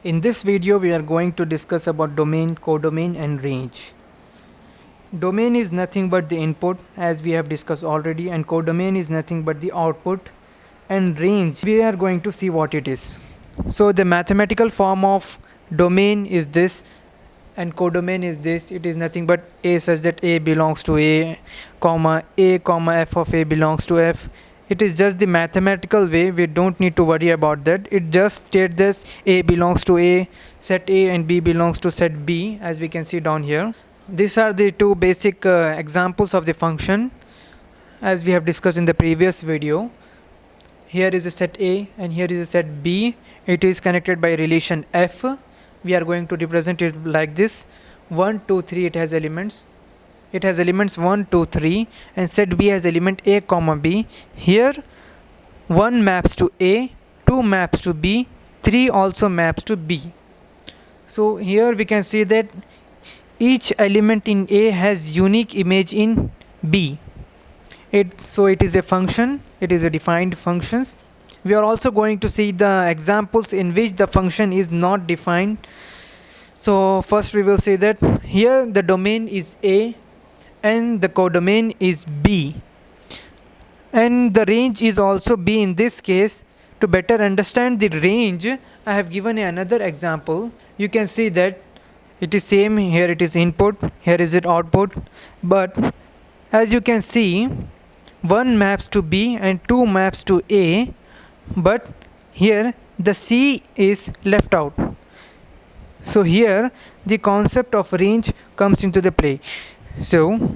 In this video we are going to discuss about domain, codomain and range. Domain is nothing but the input, as we have discussed already, and codomain is nothing but the output, and range we are going to see what it is. So the mathematical form of domain is this and codomain is this. It is nothing but A such that A belongs to A, comma f of A belongs to F. It is just the mathematical way. We don't need to worry about that. It just states this: A belongs to A, set A, and B belongs to set B, as we can see down here. These are the two basic examples of the function as we have discussed in the previous video. Here is a set A and here is a set B. It is connected by relation F. We are going to represent it like this: 1, 2, 3. It has elements. It has elements 1, 2, 3, and set B has element A, comma B. Here 1 maps to A, 2 maps to B, 3 also maps to B. So here we can see that each element in A has unique image in B. So it is a function. It is a defined functions. We are also going to see the examples in which the function is not defined. So first we will say that here the domain is A and the codomain is B, and the range is also B in this case. To better understand the range, I have given another example. You can see that it is same. Here it is input, here is it output, but as you can see, 1 maps to B and 2 maps to A, but here the C is left out. So here the concept of range comes into the play. So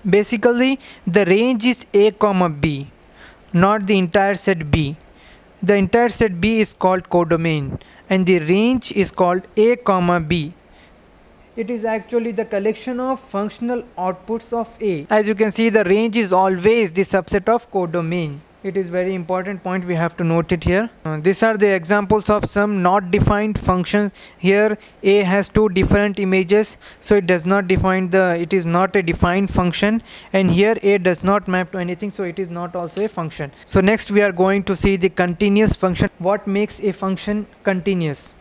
basically the range is A comma B, not the entire set B. The entire set B is called codomain and the range is called A comma B. It is actually the collection of functional outputs of A. As you can see, the range is always the subset of codomain. It is very important point, we have to note it here. These are the examples of some not defined functions. Here A has 2 different images, so it does not define it is not a defined function, and here A does not map to anything, so it is not also a function. So next we are going to see the continuous function. What makes a function continuous?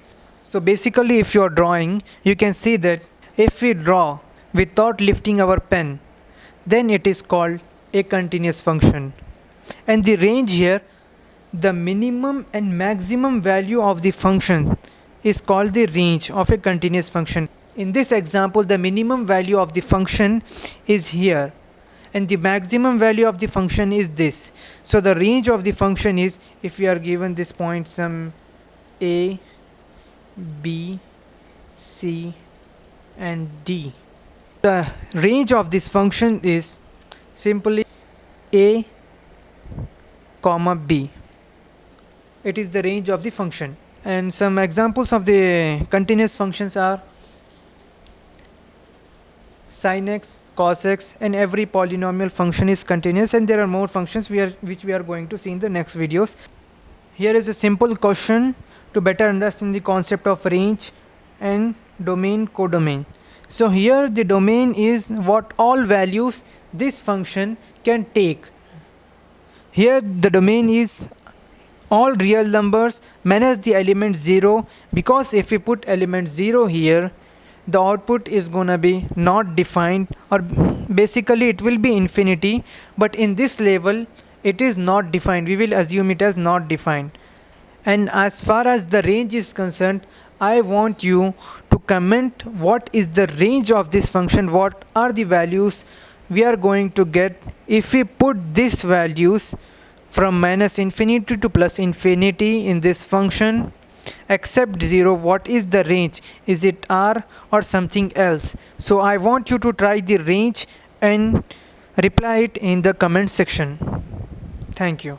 So basically, if you are drawing, you can see that if we draw without lifting our pen, then it is called a continuous function. And the range here, the minimum and maximum value of the function is called the range of a continuous function. In this example, the minimum value of the function is here and the maximum value of the function is this. So the range of the function is, if we are given this point some A, B, C and D, the range of this function is simply A comma B. It is the range of the function. And some examples of the continuous functions are sin x, cos x, and every polynomial function is continuous, and there are more functions which we are going to see in the next videos. Here is a simple question to better understand the concept of range and domain, codomain. So here the domain is what all values this function can take. Here the domain is all real numbers minus the element 0, because if we put element 0 here, the output is gonna be not defined, or basically it will be infinity, but in this level it is not defined. We will assume it as not defined. And as far as the range is concerned, I want you to comment what is the range of this function, what are the values we are going to get if we put these values from minus infinity to plus infinity in this function, except 0. What is the range? Is it R or something else? So I want you to try the range and reply it in the comment section. Thank you.